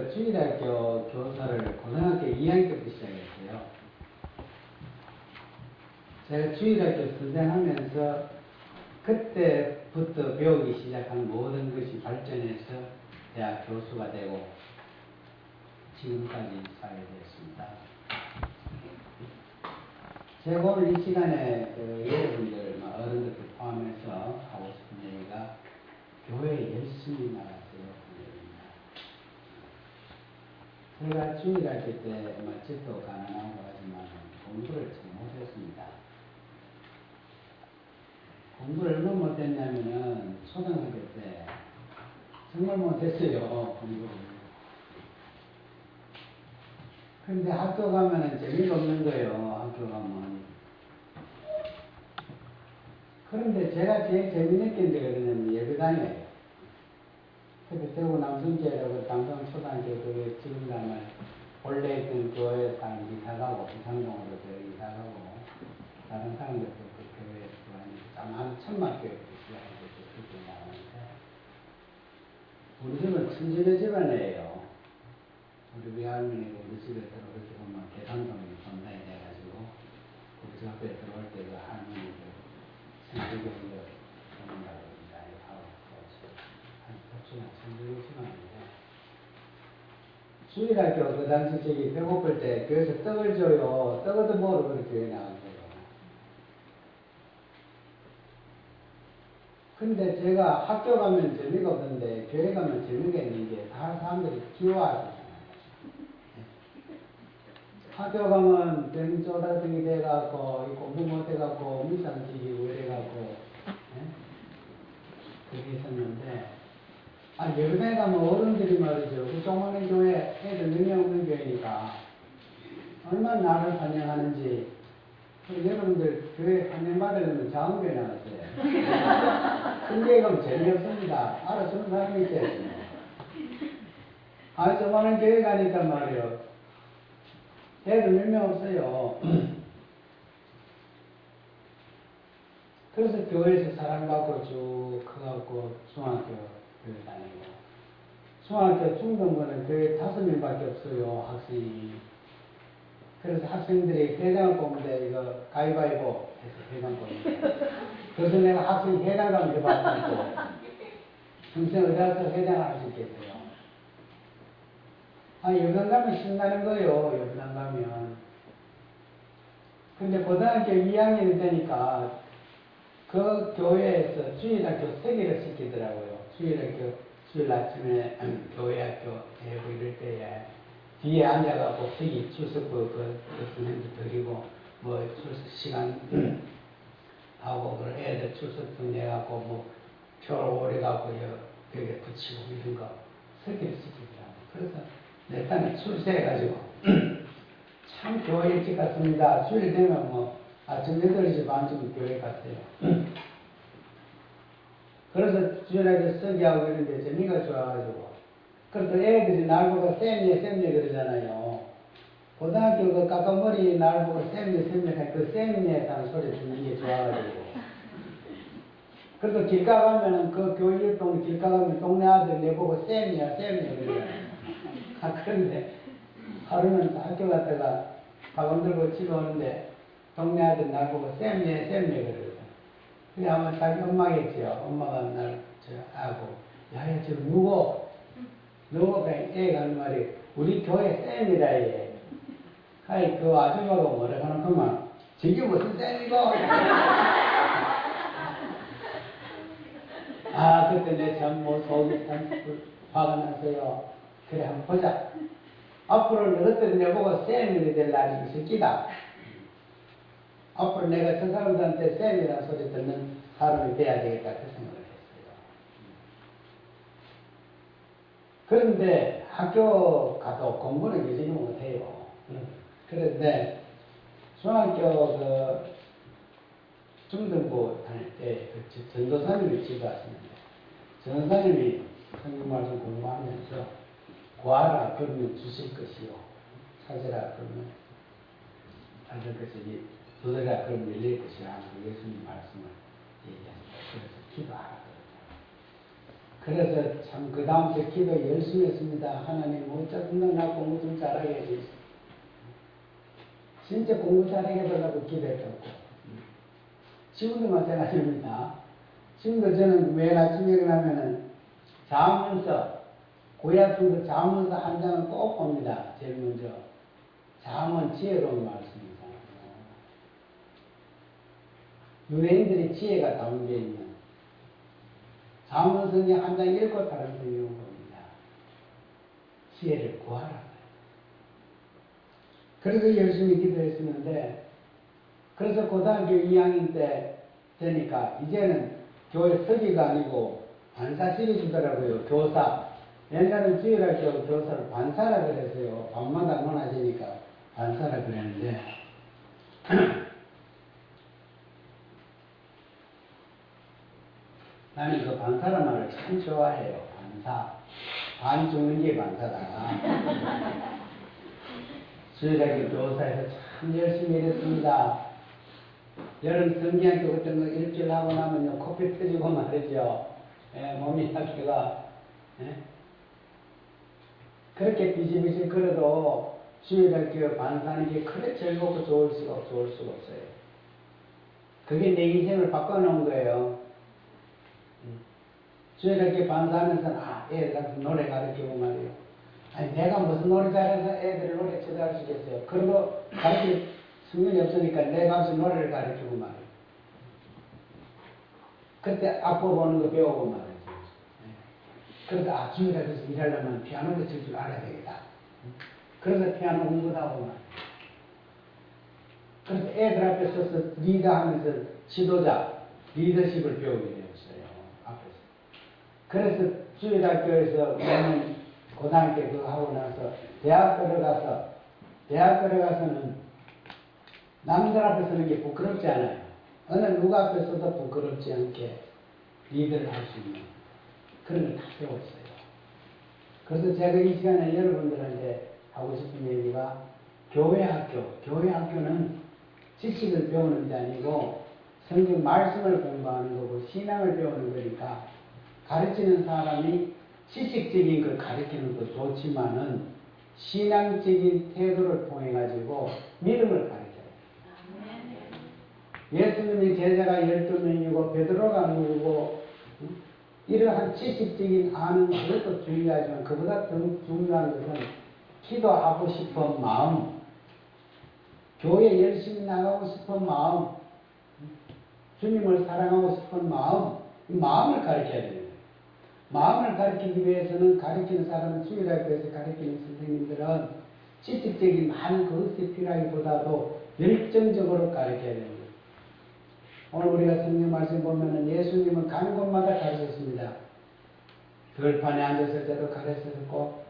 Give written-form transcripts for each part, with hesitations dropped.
그 주일학교 교사를 고등학교 2학년 때부터 시작했어요. 제가 주일학교 선생하면서 그때부터 배우기 시작한 모든 것이 발전해서 대학 교수가 되고 지금까지 살게 되었습니다. 제가 오늘 이 시간에 여러분들, 어른들도 포함해서 하고 싶은 얘기가 교회에 열심히 나갔어요. 제가 주일학교 때 집도 가난하고 하지만 공부를 참 못했습니다. 공부를 얼마나 못했냐면은 초등학교 때 정말 못했어요. 공부를. 근데 학교 가면은 재미가 없는 거예요. 학교 가면. 그런데 제가 제일 재미있는 게 그러냐면 예배당이에요. 그때 대구 남순교회라고 당성 초등학교 그 지금 가면 원래 있던 교회에 다 이사가고 이상동으로 이사가고 다른 사람들도 그 교회에 들어가니까 한 천막교회 그렇게 나오는데 우리 집은 천주교 집안이에요. 우리 외할머니가 우리 집에 들어올 때 보면 계산동이 본당이 돼가지고 우리 집 앞에 들어올 때 그 할머니들 천주교인들 오는다고 천주교 집안인데 주일학교 그 당시 저기 배고플 때 교회에서 떡을 줘요. 떡을 더 먹으러 그렇게 교회 나왔어요. 근데 제가 학교 가면 재미가 없는데 교회 가면 재미가 있는 게 다른 사람들이 귀여워하잖아요. 학교 가면 병 쪼다등이 돼갖고 공부 못해갖고 미상식이 이래갖고 그렇게 있었는데 예배당에 가면 어른들이 말이죠. 그 조그마한 교회 애들 몇 명 없는 교회니까 얼마나 나를 환영하는지. 여러분들 교회 환영받으려면 작은 교회 나왔어요. 큰 교회 가면 재미없습니다. 알아주는 사람이 있어야지. 조그마한 교회 가니까 말이요. 애들 몇 명 없어요. 그래서 교회에서 사랑받고 쭉 커갖고 중학교 교회 다니고 중학교 중등부는 교회 5명밖에 없어요. 학생이. 그래서 학생들이 회장을 뽑는데 이거 가위바위보 해서 회장 뽑는데 그래서 내가 학생 회장감 해봤다고 평생 어디 가서 회장을 할 수 있겠어요. 여당 가면 신나는 거예요. 여당 가면. 근데 고등학교 2학년이 되니까 그 교회에서 주일학교 3개를 시키더라고요. 주일 아침에 교회학교 대고 이럴 때에 뒤에 앉아갖고 세기 출석부 그 선생님도 드리고 출석 시간 하고 그 애들 출석부 내갖고 표를 오래갖고 벽에 붙이고 이런 거 3개를 시키더라고요. 그래서 내 딸이 출세해가지고 참 교회 일찍 갔습니다. 주일 되면 아침 8시 반쯤 교회 갔어요. 그래서 주일학교 서기하고 이런데 재미가 좋아가지고 그래서 애들이 날 보고 쌤예 그러잖아요. 고등학교 그 까까머리 날 보고 쌤예 그 쌤예 하는 소리 듣는 게 좋아가지고 그래서 길 가가면은 그 교회 동네 길 가가면 동네 아들 내보고 쌤이야 그러잖아요. 그런데 하루는 학교 갔다가 가방 들고 집에 오는데 동네 아들 날 보고 쌤예 그러거든. 그래 아마 자기 엄마겠지요. 엄마가 날 하고 야야 저 누구 그냥 애가 하는 말이 우리 교회 쌤이다 얘. 그 아줌마가 뭐라 하는구만 저게 무슨 쌤이고 그때 내 참 속이 참 화가 났어요. 그래 한번 보자. 앞으로 너희들 내보고 쌤이 될 날이 있을 기다. 앞으로 내가 저 사람들한테 쌤이라는 소리 듣는 사람이 돼야 되겠다 그 생각을 했어요. 그런데 학교 가도 공부는 여전히 못해요. 그런데 중학교 중등부 다닐 때 전도사님이 집에 왔습니다. 전도사님이 성경 말씀 공부하면서 구하라 그러면 주실 것이요. 찾으라 그러면 찾을 것이니 두드리라 그러면 열릴 것이라 하는 예수님 말씀을 얘기합니다. 그래서 기도하라 그래서 참 그 다음부터 기도 열심히 했습니다. 하나님 어쩌든 나 공부 좀 잘하게 해주세요. 진짜 공부 잘하게 해달라고 기도했다고. 지금도 마찬가지입니다. 지금도 저는 매일 아침에 일어나면은 자문서, 고약성서 자문서 한 장을 꼭 봅니다. 제일 먼저. 잠언 지혜로운 말씀입니다. 유대인들의 지혜가 담겨 있는 잠언 성경 한 장 읽고 다른 성경 봅니다. 지혜를 구하라. 그래서 열심히 기도했었는데, 그래서 고등학교 2학년 때 되니까 이제는 교회 서기가 아니고 반사실이 주더라고요. 교사. 옛날에는 주일할 때 교사를 반사라 그랬어요. 밤마다 논하시니까 반사라 그랬는데 나는 그 반사란 말을 참 좋아해요. 반사. 반 죽는 게 반사다. 주일학교 교사에서 참 열심히 일했습니다. 여름 성기학교 같은 거 일주일 하고 나면요, 코피 터지고 말이죠. 예, 몸이 학교가. 예? 그렇게 비실비실 걸어도 주일학교 반사하는 게 그래 즐겁고 좋을 수가 없어요. 그게 내 인생을 바꿔놓은 거예요. 주일학교 반사하면서, 애들한테 노래 가르치고 말이에요. 아니, 내가 무슨 노래 잘해서 애들 노래 쳐다할 수 있겠어요. 그래도 가르칠 승률이 없으니까 내가 무슨 노래를 가르치고 말이에요. 그때 악보 보는 거 배우고 말이죠. 그래서 주일학교에서 일하려면 피아노를 칠 줄 알아야 되겠다. 그래서 피아노 공부도 하고 말이에요. 그래서 애들 앞에 서서 리더하면서 지도자, 리더십을 배우게 되었어요. 앞에서. 그래서 주일학교에서 저는 고등학교 그거 하고 나서 대학 들어가서는 남들 앞에 서는 게 부끄럽지 않아요. 어느 누가 앞에 서도 부끄럽지 않게 리더를 할 수 있는 그런 걸 다 배웠어요. 그래서 제가 이 시간에 여러분들한테 하고 싶은 얘기가 교회학교는 지식을 배우는 게 아니고 성경 말씀을 공부하는 거고 신앙을 배우는 거니까 가르치는 사람이 지식적인 걸 가르치는 것도 좋지만은 신앙적인 태도를 통해 가지고 믿음을 가르쳐요. 예수님의 제자가 12명이고 베드로가 누구고 이러한 지식적인 아는 것도 중요하지만 그보다 더 중요한 것은 기도하고 싶은 마음, 교회 열심히 나가고 싶은 마음, 주님을 사랑하고 싶은 마음, 이 마음을 가르쳐야 됩니다. 마음을 가르치기 위해서는 가르치는 사람은 주일학교에서 가르치는 선생님들은 지식적인 많은 것이 필요하기보다도 열정적으로 가르쳐야 됩니다. 오늘 우리가 성경 말씀 보면은 예수님은 가는 곳마다 가르쳤습니다. 들판에 앉았을 때도 가르쳤고,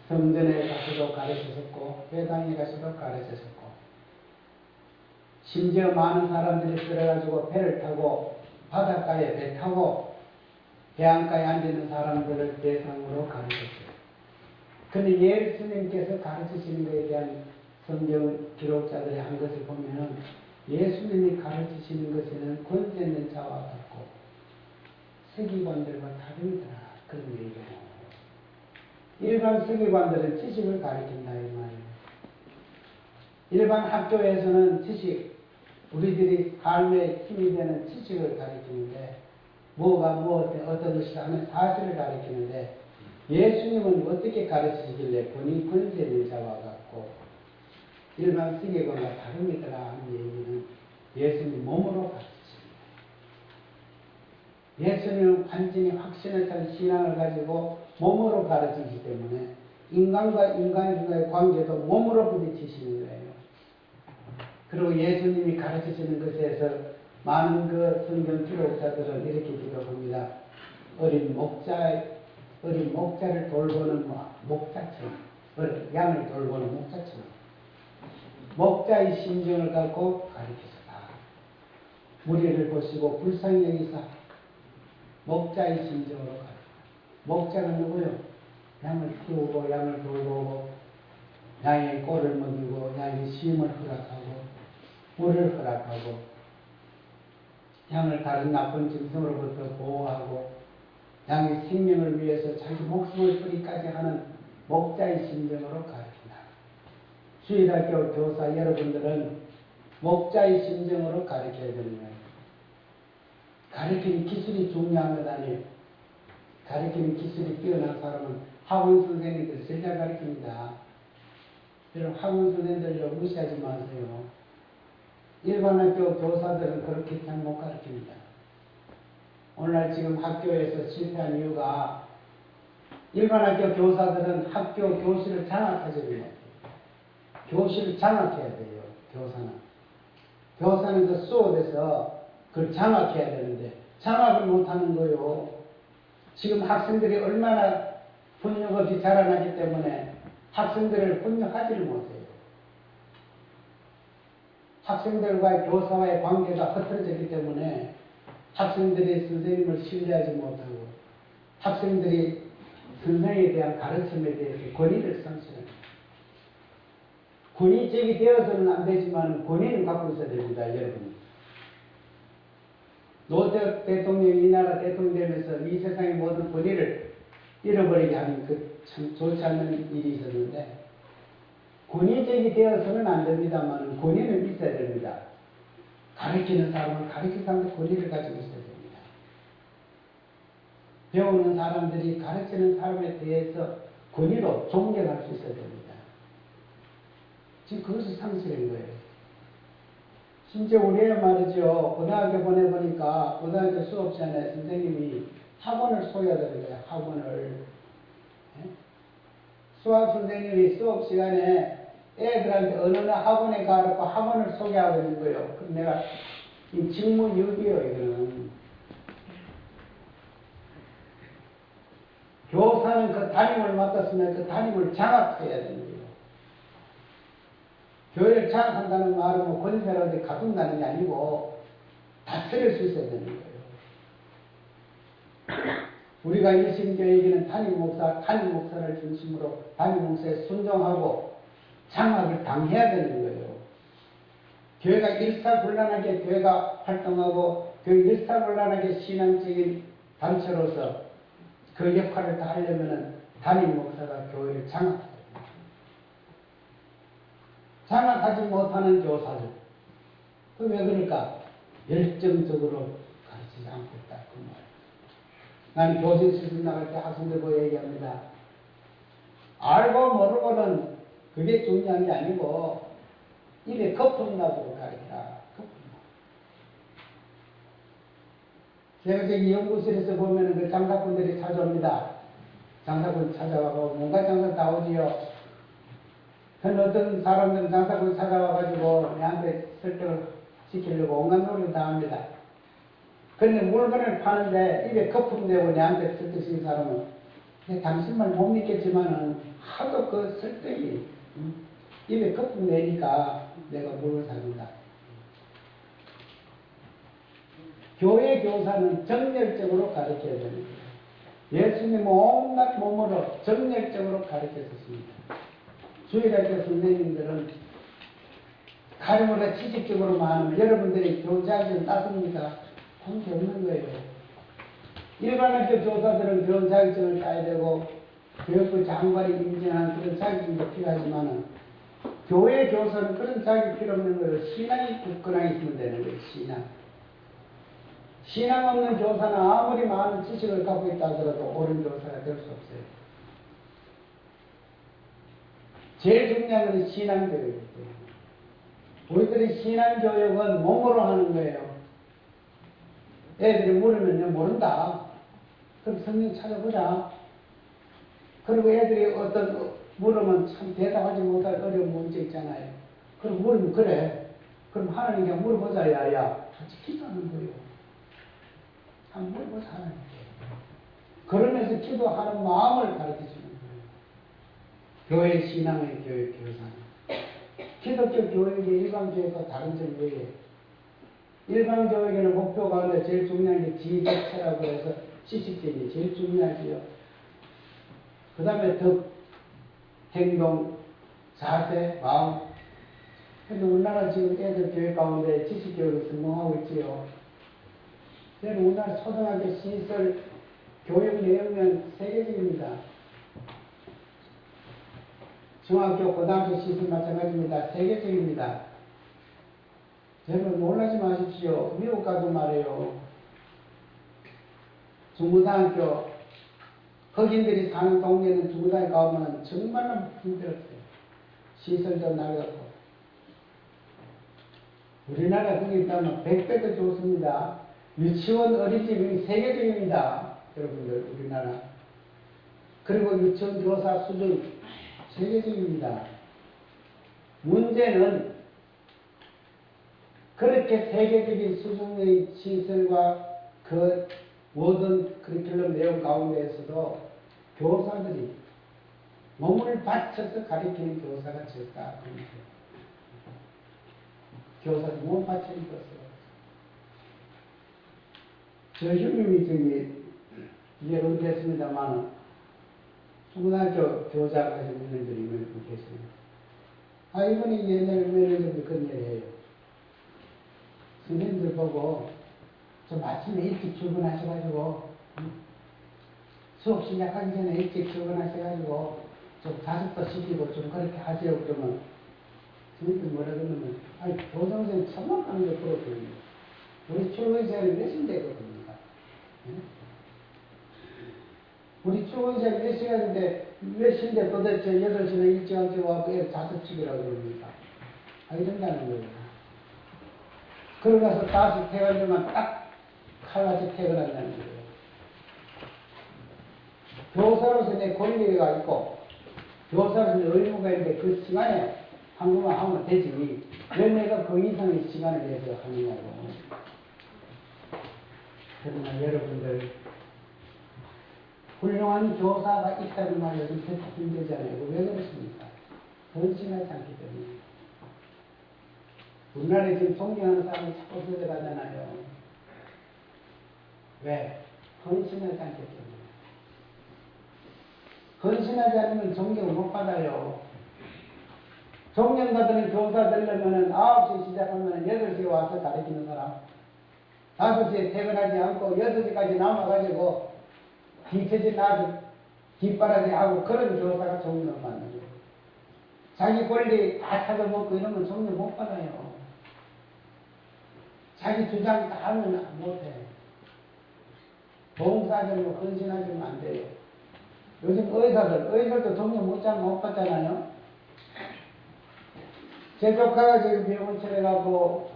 성전에 가서도 가르쳤고, 회당에 가서도 가르쳤고, 심지어 많은 사람들이 들어가지고 배를 타고 바닷가에 배 타고 해안가에 앉는 사람들을 대상으로 가르쳤어요. 근데 예수님께서 가르치시는 것에 대한 성경 기록자들이 한 것을 보면은 예수님이 가르치시는 것에는 권세 있는 자와 같고 서기관들과 다르더라. 그런 얘기예요. 일반 서기관들은 지식을 가르친다 이 말이에요. 일반 학교에서는 우리들이 삶에 힘이 되는 지식을 가르치는데 뭐가 어떤 것이다 하는 사실을 가르치는데 예수님은 어떻게 가르치시길래 본인 권세 있는 자와 같고 일반 서기관과 다릅니다라 하는 얘기는 예수님 몸으로 가르치십니다. 예수님은 완전히 확신에 찬 신앙을 가지고 몸으로 가르치기 때문에 인간과 인간과의 관계도 몸으로 부딪히시는 거예요. 그리고 예수님이 가르치시는 것에서 많은 그 성경 기록자들은 이렇게 기록합니다. 어린 목자를 돌보는 목자처럼, 양을 돌보는 목자처럼 목자의 심정을 갖고 가르치셨다. 무리를 보시고 불쌍히 여기사 목자의 심정으로 가르치셨다. 목자가 누구요? 양을 키우고 양을 돌보고 양의 꼴을 먹이고 양의 쉼을 허락하고 물을 허락하고 양을 다른 나쁜 짐승으로부터 보호하고 양의 생명을 위해서 자기 목숨을 뿌리까지 하는 목자의 심정으로 가르친다. 주일학교 교사 여러분들은 목자의 심정으로 가르쳐야 되는 거예요. 가르치는 기술이 중요한 것 아니에요. 가르치는 기술이 뛰어난 사람은 학원 선생님들 제일 잘 가르칩니다. 여러분 학원 선생님들 무시하지 마세요. 일반 학교 교사들은 그렇게 잘 못 가르칩니다. 오늘날 지금 학교에서 실패한 이유가 일반 학교 교사들은 학교 교실을 장악하지 못해요. 교실을 장악해야 돼요. 교사는 그 수업에서 그걸 장악해야 되는데 장악을 못하는 거요. 지금 학생들이 얼마나 훈육 없이 자라나기 때문에 학생들을 훈육하지를 못해요. 학생들과의 교사와의 관계가 흐트러졌기 때문에 학생들이 선생님을 신뢰하지 못하고 학생들이 선생에 대한 가르침에 대해서 권위를 상실합니다. 권위적이 되어서는 안 되지만 권위는 갖고 있어야 됩니다. 여러분. 노태우 대통령이 이 나라 대통령 되면서 이 세상의 모든 권위를 잃어버리게 하는 그 참 좋지 않는 일이 있었는데 권위적이 되어서는 안 됩니다만 권위는 있어야 됩니다. 가르치는 사람은 가르치는 사람도 권위를 가지고 있어야 됩니다. 배우는 사람들이 가르치는 사람에 대해서 권위로 존경할 수 있어야 됩니다. 지금 그것을 상실한 거예요. 진짜 우리 말이죠. 고등학교 보내보니까 고등학교 수업 시간에 선생님이 학원을 소개하더라고요. 학원을. 수학 선생님이 수업 시간에 애들한테 어느 학원에 가라고 학원을 소개하고 있는 거예요. 그럼 내가 이 직무유기요, 이거는. 교사는 그 담임을 맡았으면 그 담임을 장악해야 되는 거예요. 교회를 장악한다는 말은 뭐 권세라든지 가둔다는 게 아니고 다스릴 수 있어야 되는 거예요. 우리가 일심교회에게는 담임 목사를 중심으로 담임 목사에 순종하고 장악을 당해야 되는 거예요. 교회가 일사불란하게 교회가 활동하고 그 일사불란하게 신앙적인 단체로서 그 역할을 다 하려면 담임 목사가 교회를 장악해야 됩니다. 장악하지 못하는 교사들. 그 왜 그럴까? 열정적으로 가르치지 않고 있다. 그 말. 난 교실 시술 나갈 때 학생들 보고 얘기합니다. 알고 모르고는 그게 중요한 게 아니고 입에 거품 나도록 가르치라. 거품 나. 제가 저기 연구실에서 보면은 그 장사꾼들이 찾아옵니다. 장사꾼 찾아와서 뭔가 장사 다 오지요. 근데 어떤 사람들은 장사꾼 찾아와가지고 내한테 설득을 시키려고 온갖 노력을 다 합니다. 근데 물건을 파는데 입에 거품 내고 내한테 설득시킨 사람은 당신 말 못 믿겠지만은 하도 그 설득이 입에 거품 내니까 내가 물건 삽니다. 교회 교사는 정열적으로 가르쳐야 되는 거예요. 예수님은 온갖 몸으로 정열적으로 가르쳤습니다. 주일학교 선생님들은 가르쳐라 지식적으로만 하면 여러분들이 교장을 따습니까? 관계 없는 거예요. 일반학교 교사들은 그런 자격증을 따야 되고 교육부 장관이 인정한 그런 자격증도 필요하지만 교회 교사는 그런 자격이 필요 없는 거예요. 신앙이 굳건하게 있으면 되는 거예요. 신앙 없는 교사는 아무리 많은 지식을 갖고 있다 하더라도 옳은 교사가 될 수 없어요. 제일 중요한 건 신앙교육이기 때문에 우리들이 신앙교육은 몸으로 하는 거예요. 애들이 물으면 모른다. 그럼 성경 찾아보자. 그리고 애들이 물으면 참 대답하지 못할 어려운 문제 있잖아요. 그럼 물으면 그래. 그럼 하나님께 물어보자. 야야. 같이 기도하는 거예요. 한번 물어보자. 하나님께. 그러면서 기도하는 마음을 가르쳐주는 거예요. 교회 신앙의 교육 교사는. 기독교 교육이 일반 교육과 다른 점이 뭐예요? 일반 교육에는 목표 가운데 제일 중요한 게 지적체라고 해서 지식적이 제일 중요하지요. 그 다음에 덕, 행동, 자세, 마음. 근데 우리나라 지금 애들 교육 가운데 지식교육을 성공하고 있지요. 우리나라 초등학교 시설 교육 내용은 세계적입니다. 중학교, 고등학교 시스템 마찬가지입니다. 세계적입니다. 여러분 놀라지 마십시오. 미국 가도 말이에요. 중고등학교, 흑인들이 사는 동네는 중고등학교 가보면 정말로 힘들었어요. 시설도 낡았고. 우리나라 흑인 있다면 100배도 좋습니다. 유치원 어린이집이 세계적입니다. 여러분들, 우리나라. 그리고 유치원 교사 수준 세계적입니다. 문제는 그렇게 세계적인 수준의 시설과 그 모든 커리큘럼 내용 가운데에서도 교사들이 몸을 바쳐서 가르치는 교사가 적다. 교사들이 몸 바치는 교사가. 저 형님이 저기 이제 은퇴했습니다만 중고등학교 교사가 하신 분들이 몇 계십니다. 아, 이분이 옛날에 몇 년 정도 그런 얘기 해요. 선생님들 보고 좀 아침에 일찍 출근하셔가지고 수업 시작하기 전에 일찍 출근하셔가지고 좀 자습도 시키고 좀 그렇게 하세요. 그러면 선생님들 뭐라 그러면 아니 교장선생님 천만 가는 게 그렇거든요. 우리 출근 시간이 몇 시인데 그럽니까? 우리 출근 시간이 몇 시간인데 몇 시인데 도대체 8시나 일찍 와서 애를 자습시키라고 그럽니까? 아, 이런다는 거예요. 그러고 나서 다시 퇴근하면 딱 칼같이 퇴근한다는 거예요. 교사로서 내 권리가 있고 교사로서 내 의무가 있는데 그 시간에 한국만 하면 되지 왜 내가 그 이상의 시간을 내서 하느냐고. 그러나 여러분들 훌륭한 교사가 있다는 말이 요즘 대체 힘들잖아요. 왜 그렇습니까? 헌신하지 않기 때문에. 우리나라에 지금 존경하는 사람이 자꾸 들어가잖아요. 왜? 헌신하지 않기 때문에. 헌신하지 않으면 존경을 못 받아요. 존경받는 교사 되려면 9시에 시작하면 8시에 와서 가르치는 사람. 5시에 퇴근하지 않고 6시까지 남아가지고 뒤처진 아주 뒷바라지 하고 그런 교사가 존경을 받는 거예요. 자기 권리 다 찾아먹고 이러면 존경 못 받아요. 자기 주장 다 하면 못해. 봉사하려면 헌신하시면 안 돼요. 요즘 의사들도 존경 못 받잖아요. 제 조카가 지금 병원 처해가고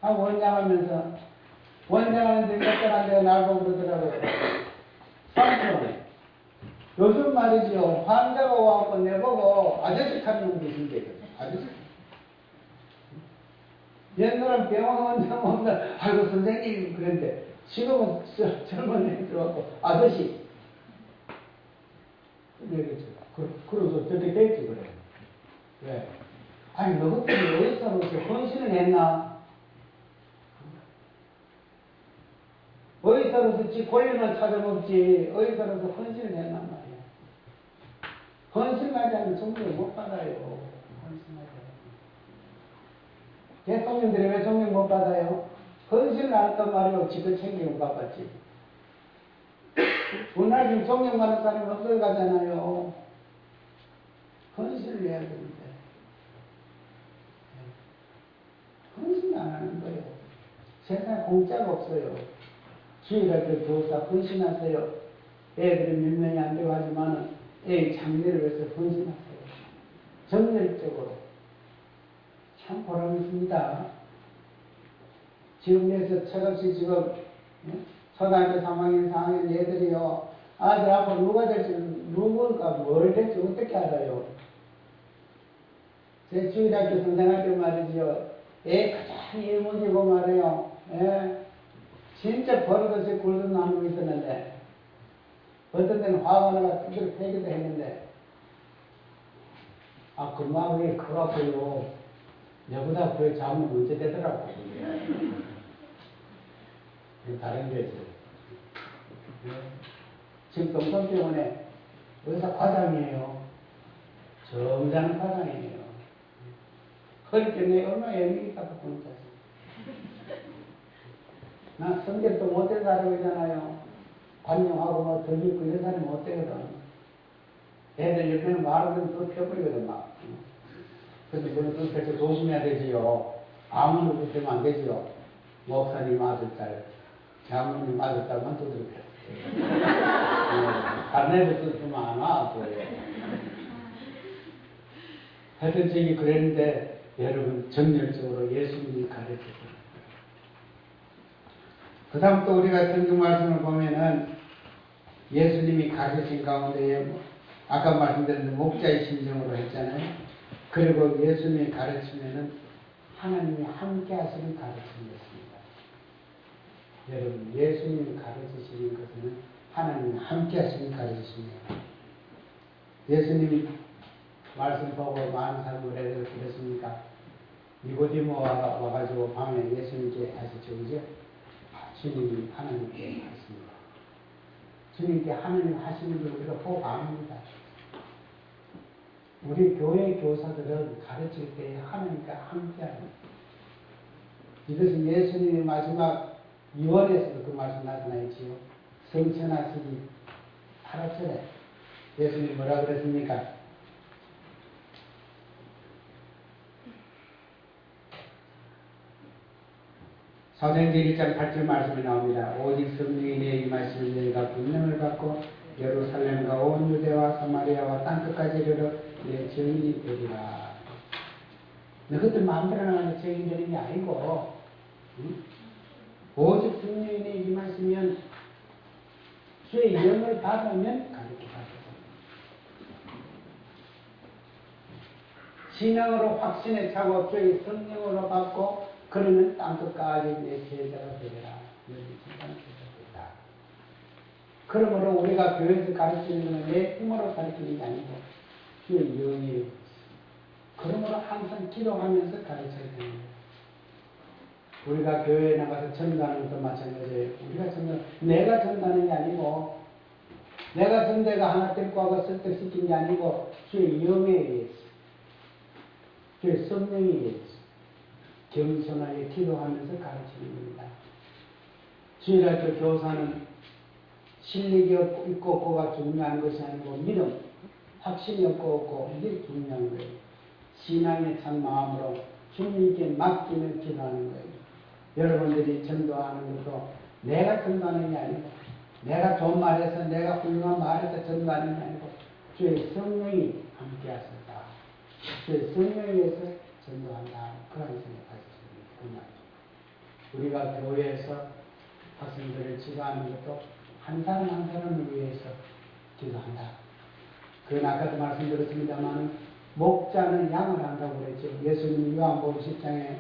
원장하면서 원장하는데 몇 달 안 되고 나보고 그러더라고요. 삼촌, 요즘 말이죠. 환자가 와서 내보고 아저씨 하는 놈이 계신데 아저씨. 옛날엔 병원 원장 오면 아이고 선생님 그랬는데 지금은 젊은 애들 들어가고 아저씨. 그러겠죠. 그러서 저렇게 됐지 그래. 왜? 아니 너희들이 의사로서 헌신을 했나? 의사로서 지 권리만 찾아먹지 의사로서 헌신을 했단 말이야. 헌신하지 않으면 존경 못 받아요. 헌신하지 않으면. 대통령들이 왜 존경 못 받아요? 헌신을 안 했단 말이요. 지들 챙기고 바빴지. 우리나라 지금 존경받는 사람이 없어가잖아요. 헌신을 해야 되는데. 헌신 안 하는 거예요. 세상에 공짜가 없어요. 주일학교 교사 헌신하세요. 애들이 몇 명이 안 되고 하지만 애 장래를 위해서 헌신하세요. 정열적으로. 참 보람 있습니다. 지금에서 철없이 지금 초등학교 3학년, 4학년 애들이요. 아들 앞으로 누가 될지, 누구가 뭘 될지 어떻게 알아요? 제 주일학교 선생학교 말이지요. 애 가장 일문이고 말이에요. 예. 진짜 버릇없이 굴던 나무가 있었는데, 어떤 데는 화가 나가 뜯기를 패기도 했는데, 아, 그 마음이 커갖고요. 내보다 그에 잡으면 문제 되더라고. 다른 게 있어요. 예. 지금 동성병원에 의사 과장이에요. 점잖은 과장이에요. 그러니까 내가 얼마나 애미 있다고 보는 자식. 나 성격도 못된 사람이잖아요. 관용하고 뭐 더 있고 이런 사람이 못 되거든. 애들 옆에는 말하면 또 펴버리거든, 막. 근데 그런 뜻에서 조심해야 되지요. 아무나 붙으면 안 되지요. 목사님 아들 딸, 장모님 아들 딸만 두드려. 다른 애들 뜻도 많아, 또. 하여튼 저기 그랬는데, 여러분, 정열적으로 예수님이 가르쳤어요. 그 다음 또 우리가 성경 말씀을 보면은 예수님이 가르친 가운데에 아까 말씀드린 목자의 심정으로 했잖아요. 그리고 예수님이 가르치면은 하나님이 함께 하시는 가르침이었습니다. 여러분, 예수님이 가르치시는 것은 하나님이 함께 하시는 가르침이에요. 예수님이 말씀 보고 많은 사람들 애들 그랬습니까? 니고디모가 와가지고 밤에 예수님께 하시죠, 그죠? 주님이 하나님께 하십니다. 주님께 하나님 하시는 걸 우리가 보고 압니다. 우리 교회 교사들은 가르칠 때 하나님과 함께합니다. 이것은 예수님의 마지막 유언에서도 그 말씀 나타나있지요. 성천하시기 8절에 예수님이 뭐라 그랬습니까? 사도행전 1장 8절 말씀이 나옵니다. 오직 성령이 내게 임하시면 너희가 분명을 받고 예루살렘과 온 유대와 사마리아와 땅끝까지 이르러 내 증인이 되리라. 너희들 마음대로 나가는 증인 되는 게 아니고, 응? 오직 성령이 내게 임하시면 주의 영을 받으면 가르쳐 가시고, 신앙으로 확신에 차고 주의 성령으로 받고 그러면 땅끝까지 내 제자가 되리라. 너희 진짜 제자가 되리라. 그러므로 우리가 교회에서 가르치는 것은 내 힘으로 가르치는 게 아니고 주의 영이, 그러므로 항상 기도하면서 가르쳐야 되는 거예요. 우리가 교회에 나가서 전도하는 것도 마찬가지예요. 우리가 내가 전도하는 게 아니고, 내가 전대가 하나 데리고 와서 설득시킨 게 아니고 주의 영에 의해서, 주의 성령에 의해서 겸손하게 기도하면서 가르치는 겁니다. 주일학교 교사는 실력이 있고 없고가 중요한 것이 아니고 믿음, 확신이 없고 없고 이게 중요한 거예요. 신앙의 참 마음으로 주님께 맡기는 기도하는 거예요. 여러분들이 전도하는 것도 내가 전도하는 게 아니고, 내가 좋은 말해서 내가 훌륭한 말해서 전도하는 게 아니고 주의 성령이 함께 하신다. 주의 성령에 의해서 전도한다. 그런 생각하셨습니다. 우리가 교회에서 학생들을 지도하는 것도 한 사람 한 사람을 위해서 기도한다. 그건 아까도 말씀드렸습니다만 목자는 양을 한다고 그랬죠. 예수님 요한복음 10장에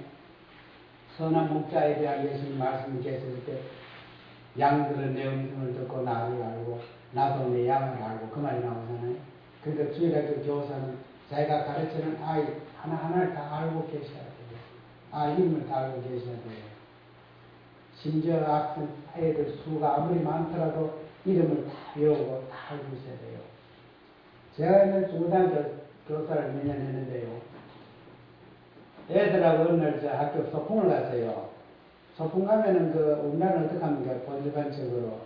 선한 목자에 대한 예수님 말씀을 계셨을 때 양들은 내 음성을 듣고 나를 알고 나도 내 양을 알고 그 말이 나오잖아요. 그러니까 주일학교 교사는 자기가 가르치는 아이 하나하나를 다 알고 계셔야 돼요. 아 이름을 다 알고 계셔야 돼요. 심지어 학생 애들 수가 아무리 많더라도 이름을 다 외우고 다 알고 있어야 돼요. 제가 있는 중고등학교 교사를 몇 년 했는데요. 애들하고 어느 날 저 학교 소풍을 갔어요. 소풍 가면은 우리나라는 어떻게 합니까? 본주관적으로.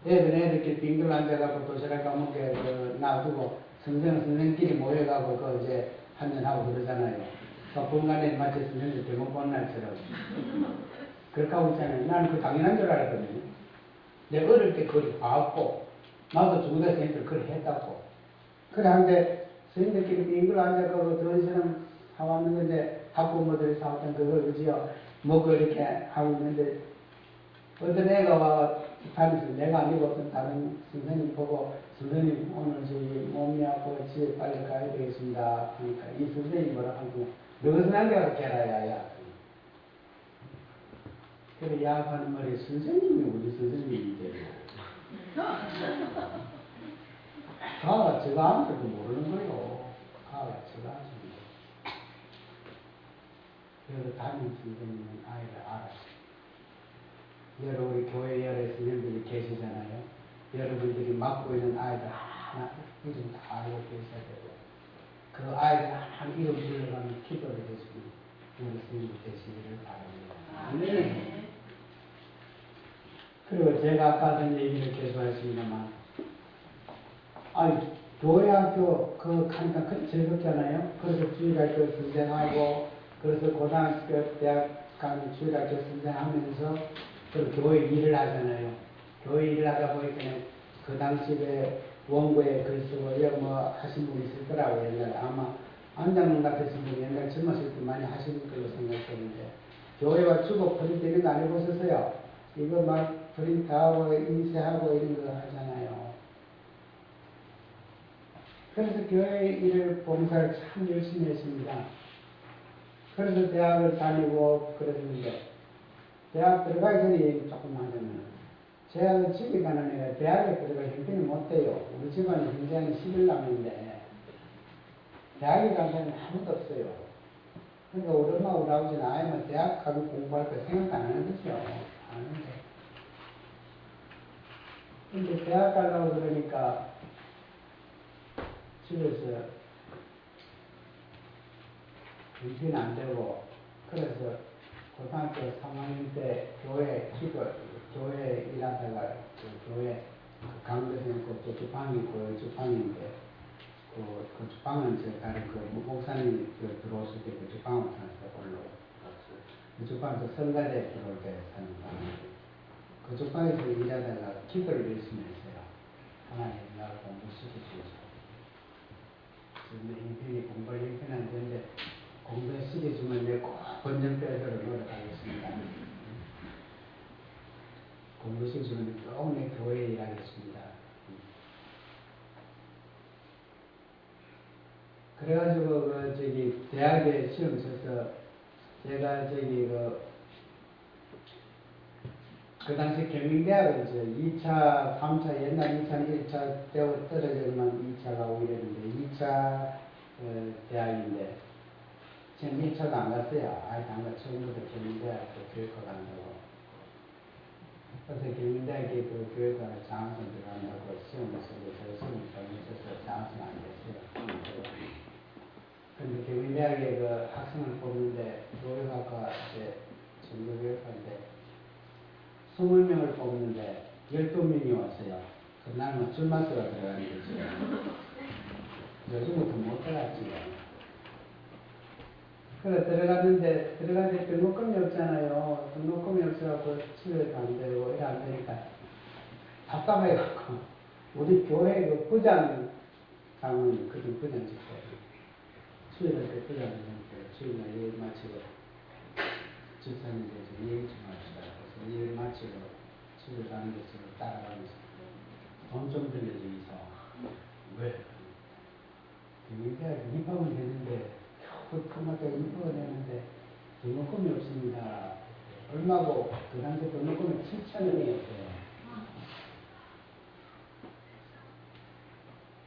애들끼리 빙글 앉아가지고 도시락 까먹게 놔두고 선생끼리 모여가고 이제 한잔하고 그러잖아요. 소풍 가는 마치 선생님 대목 본 날처럼. 그렇게 하고 있잖아요. 나는 그 당연한 줄 알았거든요. 내가 어릴 때 그걸 봤고, 나도 중고등학생들 그걸 했다고. 그래, 한데, 선생님들끼리 빙글 앉아가고 도시락 사왔는 건데, 학부모들이 사왔던 그걸, 그지요? 먹고 이렇게 하고 있는데, 어떤 애가 와, 다니면서 내가 아니고 어떤 다른 선생님 보고, 선생님, 오늘 저기 몸이 아프고 집에 빨리 가야 되겠습니다. 그러니까 이 선생님이 뭐라고 하니까, 너것은 남겨서 개라, 야야. 그래, 야합하는 말에 선생님이 우리 선생님인데. 가가 제가 아무것도 모르는 거예요. 가가 제가 아십니다. 그래서 담임 선생님은 아이를 알았어요. 여러분, 우리 교회 열애 선생님들이 계시잖아요. 여러분들이 맡고 있는 아이들 하나 이름 다 알고 계셔야 되고, 그 아이들 하나 이름 불러가면 기도를 해주는 우리 선생님 되시기를 바랍니다. 아멘. 그리고 제가 아까 한 얘기를 계속 했습니다만, 아니, 교회학교 그 가니까 그렇게 즐겁잖아요. 그래서 주일학교 선생하고, 그래서 고등학교, 대학 가는 주일학교 선생하면서 그 교회 일을 하잖아요. 교회 일을 하다 보니까 그 당시에 원고에 글 쓰고 이거 뭐 하신 분이 있을 거라고 옛날에 아마 안장님 같으신 분이 옛날 젊었을 때 많이 하시는 걸로 생각했는데, 교회와 주고 프린트는 거 안 해보셨어요? 이거 막 프린트하고 인쇄하고 이런 거 하잖아요. 그래서 교회 일을 봉사를 참 열심히 했습니다. 그래서 대학을 다니고 그랬는데, 대학 들어가기 전에 얘기 조금 하자면, 제가 집에 가는 애가 대학에 들어갈 형편이 못 돼요. 우리 집안은 굉장히 11남인데, 대학에 간 사람이 아무도 없어요. 그러니까 우리 엄마, 우리 아버지는 아이만 대학 가고 공부할 거 생각 안 하는 거죠. 안 하는데. 근데 대학 가려고 그러니까 집에서 정신이 안 되고, 그래서 고등학교 3학년 때 교회 일하다가 교회 강도생 그 주방이 있고 주방인데 그 주방은 제가 그 목사님이 들어오실 때 그 주방을 타서 올라왔어요. 그 주방에서 성가대 들어올 때 사는 방인데 그 주방에서 일하다가 기도를 열심히 했어요. 하나님 나를 공부시켜주셔서 인생이 공부할 형편이 안 되는데 공부시켜주면 내가 꼭 번전 빼도록 노력하겠습니다. 공부시켜주면 꼭 내 교회에 일하겠습니다. 그래가지고 대학에 시험 쳐서 제가 그 당시 경민대학은 2차, 3차, 옛날 2차는 1차 때고 떨어지면 2차 가고 이랬는데 2차 대학인데 지금 1차가 안 갔어요. 아예 안 가. 처음부터 경민대학 교육과 간다고. 그래서 경민대학에 그 교육과 장학금 들어간다고 시험을 쓰고 저 시험을 잘못해서 장학금 안 됐어요. 근데 경민대학에 그 학생을 뽑는데 교육학과 전교교육과인데 20명을 뽑는데 12명이 왔어요. 그날은 줄마스가 들어가는 거죠. 요즘부터 못 들어갔지요. 그래 들어갔는데 등록금이 없잖아요. 등록금이 없어갖고 치료도 안 되고 이래 안 되니까 답답해갖고 우리 교회 그 부장장은 그중 부장 직대 수요일 때 부장을 했는데 주일날 일 마치고 집사님께서 얘기 좀 합시다. 그래서 일 마치고 집에 가는 데서 따라가면서 돈 좀 빌려주이소. 왜? 경민대학 입학은 되는데 그 토마토 입학을 했는데 등록금이 없습니다. 얼마고 그 당시 등록금이 7,000원이었어요.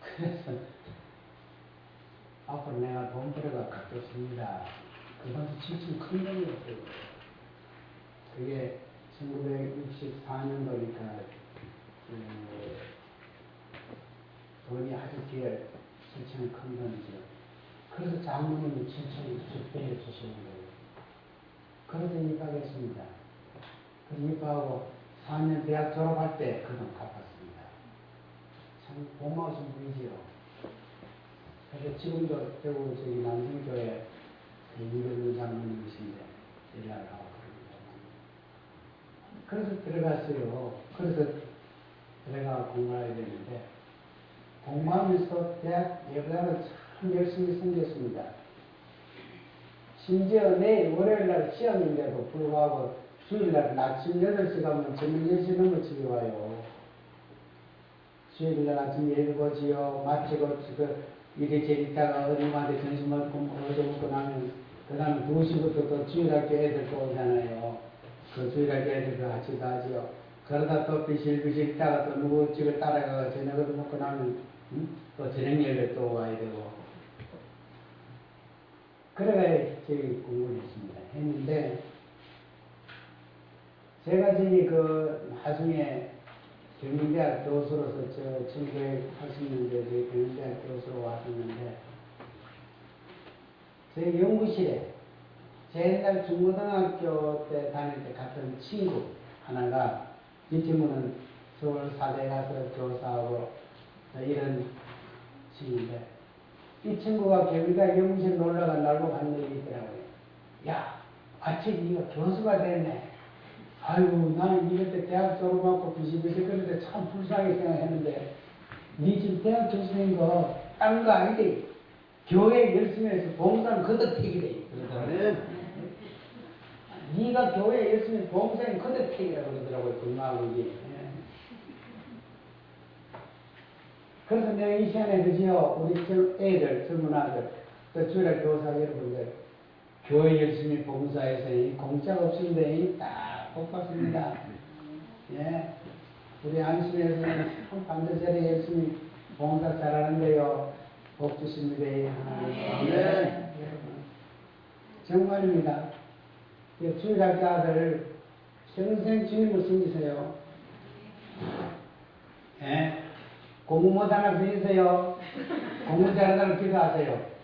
그래서 앞으로 내가 돈 벌어가 갚겠습니다. 그 당시 7,000원 큰 돈이었어요. 그게 1964년도니까 돈이 아주 뒤에 7,000원 큰 돈이죠. 그래서 장모님이 7,000원 쭉 빌려주시는 거예요. 그래서 입학했습니다. 그래서 입학하고 4년 대학 졸업할 때 그 돈 갚았습니다. 참 고마우신 분이지요. 그래서 지금도 대구 남성교회 이근우 장모님이신데 일을 하고 그럽니다. 그래서 들어갔어요. 그래서 들어가 공부하게 되는데 공부하면서 대학 예배당을 참 열심히 섬겼습니다. 심지어 내일 월요일날 시험인데도 불구하고 주일날 아침 8시 가면 저녁 10시 넘어 집에 와요. 주일날 아침 예배 보지요. 마치고 이리저리 있다가 어머님한테 점심 먹고 얻어먹고 나면 그 다음에 2시부터 또 주일학교 애들 또 오잖아요. 그 주일학교 애들도 같이 가지요. 그러다 또 비실비실 있다가 또 누구 집에 따라가서 저녁 얻어먹고 나면 또 저녁 예배 또 와야 되고. 그래가 저희 공부를 했습니다. 했는데 제가 나중에 경민대학 교수로서 1980년대에 경민대학 교수로 왔었는데 제 연구실에 제 옛날 중고등학교 때 다닐 때 갔던 친구 하나가 이 친구는 서울 사대 가서 교사하고 이런 친구인데, 이 친구가 교회가 영무실 놀러가 날고 간 일이 있더라고요. 야, 아침 네가 교수가 됐네. 아이고, 나는 이럴 때 대학 졸업하고 비실비실 그런데 참 불쌍하게 생각했는데, 네 지금 대학 교수인 거 딴 거 아니지? 교회 열심히 해서 봉사는 거듭택이래. 네가 교회 열심히 봉사는 거듭택이라고 그러더라고요. 불마하게. 그래서 내가 이 시간에 그지요, 우리 애들, 젊은 아들, 또 주일학 교사 여러분들, 교회 열심히 봉사해서 공짜가 없는데 딱 복받습니다. 예. 우리 안심에서는 참 반드시 열심히 봉사 잘하는데요. 복 주십니다. 네. 정말입니다. 주일학교 아들 평생 주님을 섬기세요. 예. 공부 못하는 분 있어요? 공부 잘하다고 기도하세요.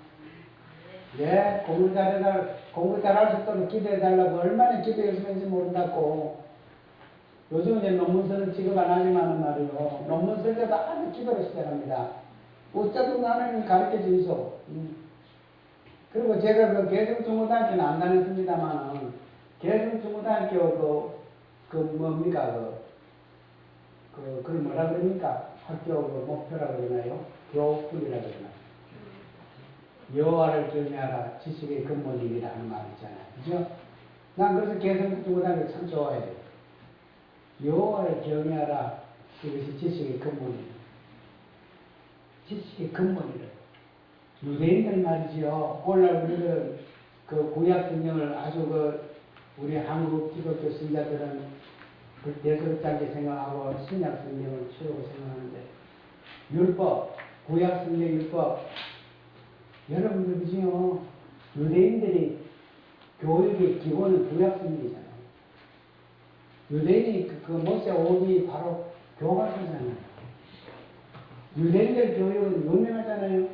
예, 공부 잘할 수 있도록 기도해달라고 얼마나 기도 열심히 했는지 모른다고. 요즘 이제 논문 쓰는 취급 안 하지만 말이요. 논문 쓸 때도 아주 기도를 시작합니다. 어쩌든 하나님 가르쳐 주이소. 그리고 제가 그 개성중고등학교는 안 다녔습니다만은, 개성중고등학교 뭡니까, 그걸 뭐라 그럽니까? 학교 목표라 그러나요? 교훈이라 그러나요? 여호와를 경외하라 지식의 근본이라는 말 있잖아요. 그죠? 난 그래서 개성중고등학교 참 좋아해요. 여호와를 경외하라, 그것이 지식의 근본이에요. 지식의 근본이래요. 유대인들 말이지요. 오늘날 우리들은 그 구약 성경을 아주 우리 한국 기독교 신자들은 대수롭지 생각하고 신약 성경을 최고 생각하는데, 율법, 구약 성경 율법, 여러분들 그지요? 유대인들이 교육의 기본은 구약 성경이잖아요. 유대인이 그 모세 오기 바로 교과서잖아요. 유대인들 교육은 유명하잖아요.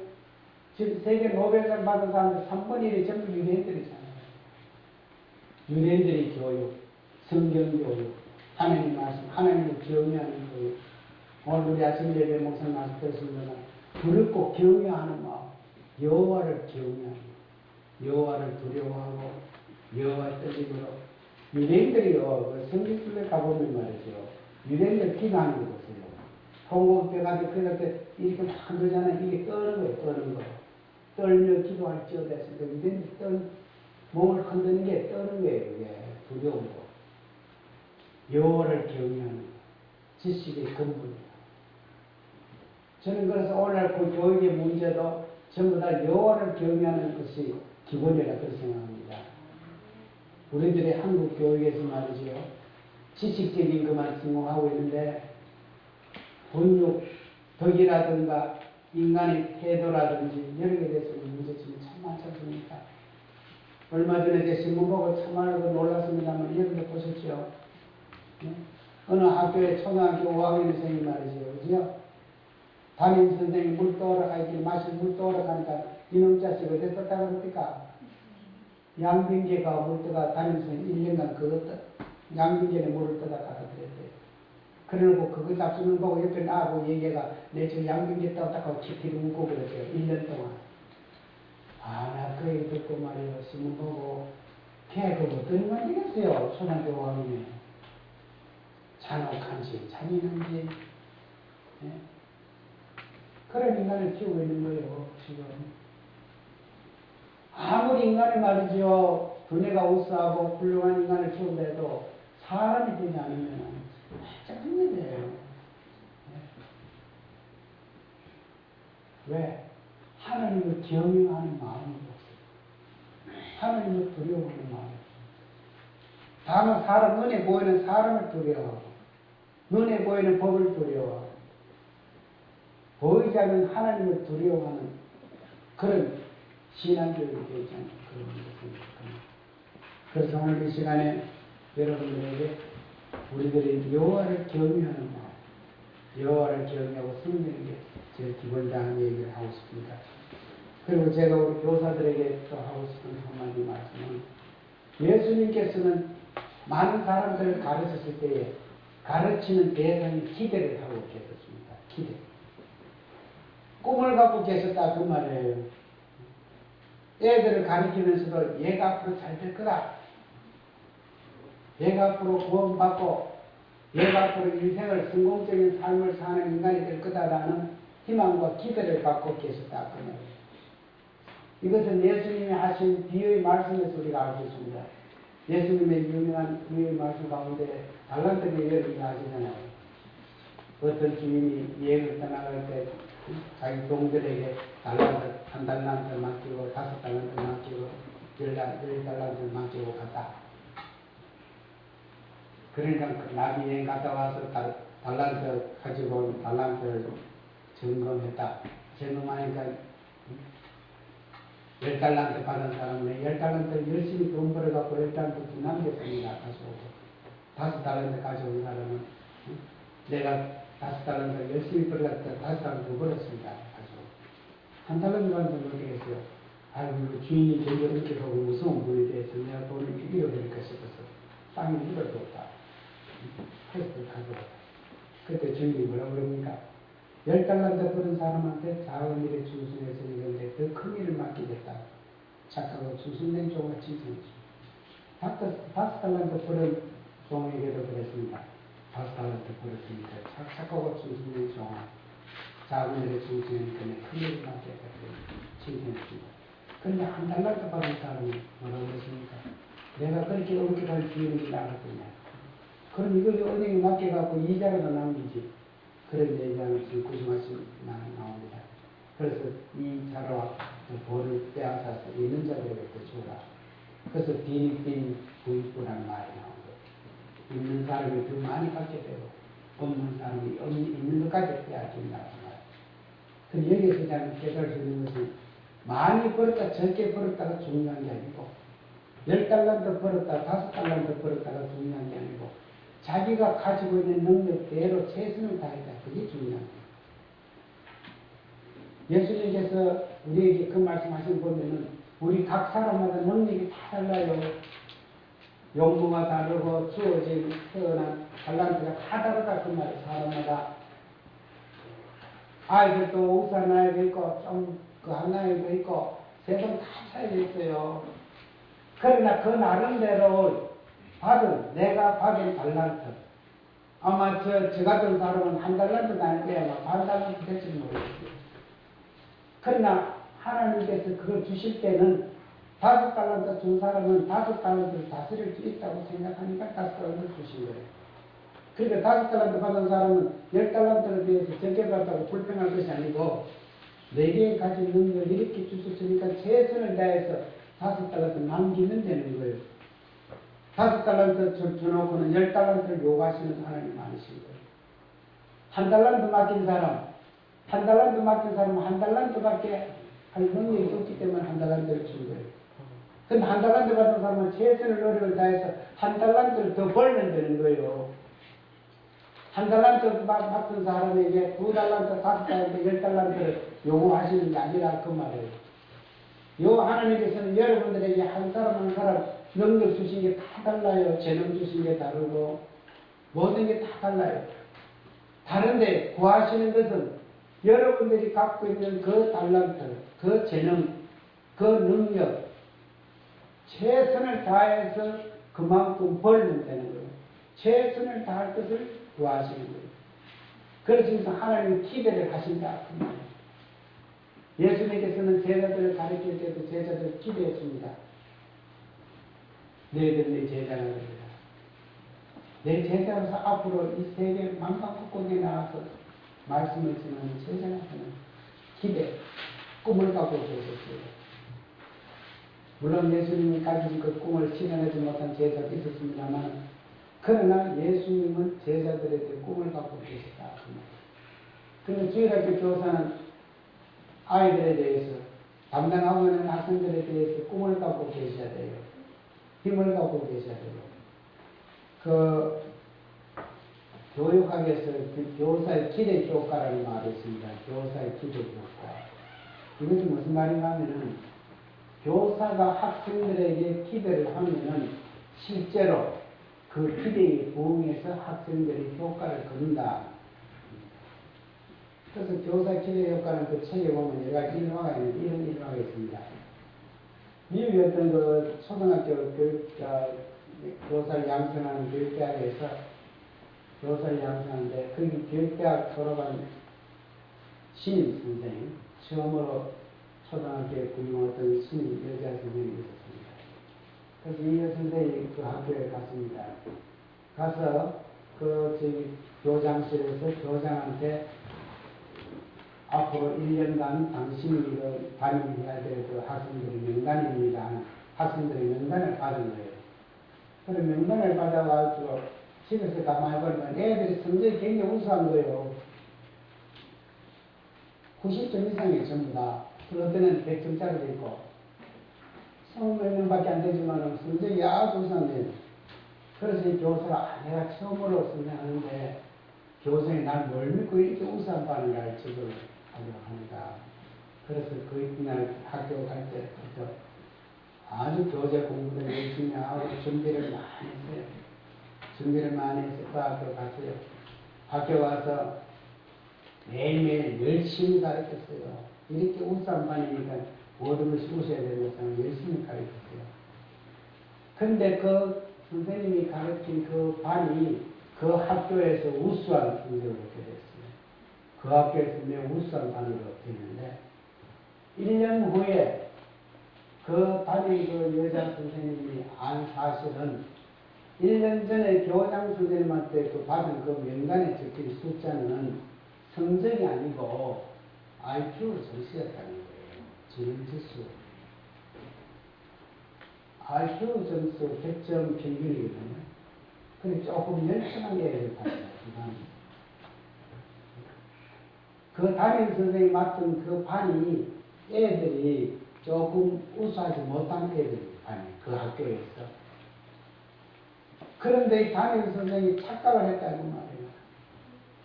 지금 세계 노벨상 받은 사람들 3분의 1이 전부 유대인들이잖아요. 유대인들이 교육, 성경 교육, 하나님 말씀, 하나님을 경외하는 교육. 오늘 우리 아침 예배 목사 말씀 들었습니다만, 두렵고 경외하는 마음, 여호와를 경외하는, 여호와를 두려워하고 여호와의 뜻으로. 유대인들이요, 성지순례 가보면 말이죠. 유대인들 기도하는 거 보세요. 통곡벽한테 그럴 때 이렇게 막 흔들잖아요. 이게 떠는 거예요, 떠는 거. 떨며 기도할지어다 했을 때 유대인들이 몸을 흔드는 게 떠는 거예요, 그게. 두려운 거. 여호와를 경외하는 지식의 근본이다. 저는 그래서 오늘 그 교육의 문제도 전부 다 여호와를 경외하는 것이 기본이라 그렇게 생각합니다. 우리들의 한국 교육에서 말이죠. 지식적인 것만 지목하고 있는데, 훈육, 덕이라든가 인간의 태도라든지 여러 개에 대해서 문제점이 참 많지 않습니까? 얼마 전에 제 신문 보고 참말로 놀랐습니다만, 여러분들 보셨죠? 네? 어느 학교에 초등학교 5학년생이 말이죠. 그죠? 담임 선생님이 물 떠오러 가야지, 마실 물 떠오러 가니까 이놈 자식 어디서 떴다고 그럽니까? 양빙계가 물 떠다 담임 선생님 1년간 양빙계에 물을 떠다 가서 그랬대요. 그러고 그거 잡수는 거고 옆에 나하고 얘기가 내 저 양빙계 떴다고 키티를 묻고 그랬대요. 1년 동안. 아, 나 그 얘기 듣고 말이에요. 신문 보고 걔 그거 어떤 인간이겠어요. 초등학교 5학년에. 잔혹한지 잔인한지. 예? 그런 인간을 키우고 있는 거예요. 지금. 아무리 인간이 말이죠. 두뇌가 우수하고 훌륭한 인간을 키운다 해도 사람이 되지 않으면 짜증이 돼요. 왜? 하나님을 경외하는 마음이 없어요. 하나님을 두려워하는 마음이 없어요. 다만 사람, 눈에 보이는 사람을 두려워하고, 눈에 보이는 법을 두려워하고, 보이지 않는 하나님을 두려워하는 그런 신앙교육이 되지 않는 그런 것입니다. 그래서 오늘 이 시간에 여러분들에게 우리들이 여호와를 경외하는 마음, 여호와를 경외하고 섬기는 게 제 기본적인 얘기를 하고 싶습니다. 그리고 제가 우리 교사들에게 또 하고 싶은 한마디 말씀은, 예수님께서는 많은 사람들을 가르쳤을 때에 가르치는 대상이 기대를 하고 계셨습니다. 기대. 꿈을 갖고 계셨다 그 말이에요. 애들을 가르치면서도 얘가 앞으로 잘 될 거다. 얘가 앞으로 구원받고 얘가 앞으로 인생을 성공적인 삶을 사는 인간이 될 거다라는 희망과 기대를 갖고 계셨다 그 말이에요. 이것은 예수님이 하신 비유의 말씀에서 우리가 알 수 있습니다. 예수님의 유명한 비유의 말씀 가운데 달란트의 예를 아시잖아요. 어떤 주인이 여행을 떠나갈 때 자기 종들에게 달란트, 한 달란트 맡기고 5달란트 맡기고 10달란트 맡기고 갔다. 그러니까 그 나비 여행 갔다 와서 달란트 가지고 달란트를 점검했다. 점검하니까 10달란트 받은 사람은 10달란트 열심히 돈 벌어갖고 10달란트 남겼습니다. 가져오고 5달란트 가져온 사람은 내가 5달란트 열심히 벌어갖고 5달란트 벌었습니다. 가져오고 1달란트 받은 사람은 어떻게 했어요? 아이고 주인이 되게 엄격하고 무서운 분에 대해서 내가 돈을 잃어버릴까 싶어서 땅에 묻어뒀다. 해서 가져왔다. 그때 주인이 뭐라고 그럽니까? 10달란트 벌은 사람한테 작은 일에 충성해서 이런데 더 큰 일을 맡기겠다. 착하고 충성된 종을 칭찬했습니다. 5달란트 벌은 종에게도 그랬습니다. 5달란트 벌었으니까 착하고 충성된 종아, 작은 일에 충성하니까 큰 일을 맡겠다. 칭찬했습니다. 그런데 1달란트 받은 사람이 뭐라고 그랬습니까? 내가 그렇게 엄격한 주인을 나갔더냐. 그럼 이걸 은행에 맡겨갖고 이자라도 남기지. 그런 얘기하는 굳이 말씀 나옵니다. 그래서 이 자로와 벌을 빼앗아서 있는 자들에게 주라. 그래서 빈 부익부라는 말이 나오고 있는 사람이 더 많이 갖게 되고 없는 사람이 있는 것까지 빼앗긴다는 말. 근데 여기에서 그냥 깨달을 수 있는 것은 많이 벌었다 적게 벌었다가 중요한 게 아니고 10달란트 벌었다 5달란트 벌었다가 중요한 게 아니고 자기가 가지고 있는 능력대로 최선을 다했다. 그게 중요합니다. 예수님께서 우리에게 그 말씀하신 보면은 우리 각 사람마다 능력이 다 달라요. 용무가 다르고 주어진 태어난 달란트가 다 다르다 그 말이에요. 사람마다. 아이들도 우산 아이도 있고 좀 그 한 아이도 있고 세번 다 차이가 있어요. 그러나 그 나름대로 내가 받은 달란트. 아마 저 같은 사람은 1달란트도 아닐 거야. 반 달란트 될지 모르겠어요. 그러나 하나님께서 그걸 주실 때는 5달란트 준 사람은 5달란트를 다스릴 수 있다고 생각하니까 5달란트를 주신 거예요. 그러니까 5달란트 받은 사람은 10달란트를 대해서 적게 받다고 불평할 것이 아니고 내게 가진 능력을 이렇게 주셨으니까 최선을 다해서 5달란트 남기면 되는 거예요. 5달란트 주놓고는 10달란트를 요구하시는 하나님 아니신 거예요. 1달란트 맡긴 사람, 1달란트밖에 할 능력이 없기 때문에 1달란트를 준 거예요. 근데 1달란트 받은 사람은 최선의 노력을 다해서 1달란트를 더 벌면 되는 거예요. 1달란트 받은 사람에게 2달란트, 5달란트, 10달란트를 요구하시는 게 아니라 그 말이에요. 요 하나님께서는 여러분들에게 한 사람 한 사람 능력 주신 게 다 달라요. 재능 주신 게 다르고 모든 게 다 달라요. 다른데 구하시는 것은 여러분들이 갖고 있는 그 달란트, 그 재능, 그 능력 최선을 다해서 그만큼 벌면 되는 거예요. 최선을 다할 것을 구하시는 거예요. 그래서 하나님이 기대를 하신다. 그 말이에요. 예수님께서는 제자들을 가르칠 때도 제자들을 기대했습니다. 너희들 내 제자가 되리라. 내 제자로서 앞으로 이 세계 만방국국에 나와서 말씀을 전하는 제자가 되는 기대, 꿈을 갖고 계셨어요. 물론 예수님이 가진 그 꿈을 실현하지 못한 제자도 있었습니다만 그러나 예수님은 제자들에게 꿈을 갖고 계셨다. 그런데 주일학교 교사는 아이들에 대해서 담당하고 있는 학생들에 대해서 꿈을 갖고 계셔야 돼요. 힘을 갖고 계셔야 돼요. 그 교육학에서 그 교사의 기대 효과라는 말이 있습니다. 교사의 기대 효과. 이것이 무슨 말인가 하면은 교사가 학생들에게 기대를 하면은 실제로 그 기대에 부응해서 학생들이 효과를 거둔다. 그래서 교사 기대 효과는 그 책에 보면 여러 가지 일화가 있는데 이런 일화가 있습니다. 미국의 어떤 그 초등학교 교사를 양성하는 교육대학에서 교사를 양성하는데 거기 교육대학 졸업한 신임 선생님, 처음으로 초등학교에 군림했던 신임 여자 선생님이 있었습니다. 그래서 이 여자 선생님이 그 학교에 갔습니다. 가서 교장실에서 교장한테 앞으로 1년간 당신이 담임해야 될 그 학생들의 명단입니다 하는 학생들의 명단을 받은 거예요. 그런 명단을 받아가지고 집에서 가만히 보니까 애들이 성적이 굉장히 우수한 거예요. 90점 이상이에요, 전부 다. 그 어떤 애는 100점짜리도 있고. 20몇 명밖에 안 되지만 성적이 아주 우수한 거예요. 그래서 이 교사가 내가 처음으로 선생하는데 교수님이 날 뭘 믿고 이렇게 우수한 반을 가르치고 하려고 합니다. 그래서 그 이날 학교 갈 때부터 아주 교재 공부를 열심히 하고 준비를 많이 했어요. 준비를 많이 해서 그 학교 갔어요. 학교 와서 매일매일 열심히 가르쳤어요. 이렇게 우수한 반이니까 모든 것이 우수해야 되는 것을 열심히 가르쳤어요. 근데 그 선생님이 가르친 그 반이 그 학교에서 우수한 성적을 얻게 됐어요. 그 학교에서 매우 우수한 반으로 됐는데 1년 후에 그 담임 그 여자 선생님이 안 사실은 1년 전에 교장 선생님한테 그 받은 그 명단에 적힌 숫자는 성적이 아니고 IQ 점수였다는 거예요. 지능지수. IQ 점수 100점 평균이거든요. 근데 조금 열심하게 해야 된답니다. 그 담임 선생님이 맡은 그 반이 애들이 조금 우수하지 못한 애들 반이 그 학교에서. 그런데 담임 선생님이 착각을 했다는 말이에요.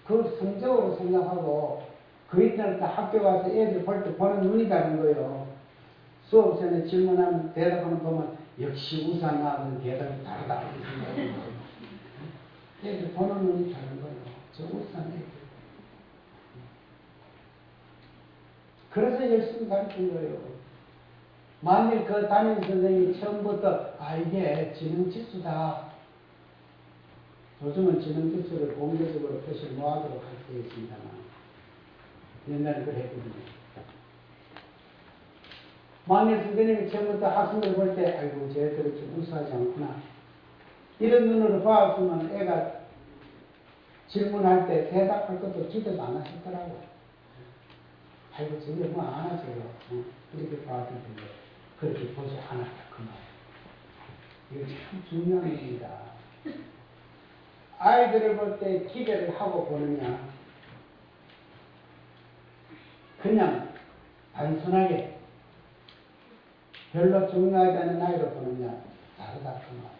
그 성적으로 생각하고 그 이튿날 학교 가서 애들 볼 때 보는 눈이 다른 거예요. 수업 전에 질문하면 대답하는 보면 역시 우수한 아들은 대답이 다르다. 애들 보는 눈이 다른 거예요. 저 우수한 애들. 그래서 열심히 가르친 거예요. 만일 그 담임 선생님이 처음부터 이게 지능지수다. 요즘은 지능지수를 공개적으로 표시를 못하도록 할 수 있습니다만 옛날에 그랬거든요. 만일 선생님이 처음부터 학생들 볼 때 아이고 쟤들이 좀 우수하지 않구나 이런 눈으로 봐왔으면 애가 질문할 때 대답할 것도 기대도 안 하실 거라고. 아이고 저게 뭐 안 하세요. 이렇게 봐왔을 텐데 그렇게 보지 않았다 그 말. 이거 참 중요한 얘기입니다. 아이들을 볼 때 기대를 하고 보느냐 그냥 단순하게 별로 중요하지 않은 아이로 보느냐 다르다 그 말.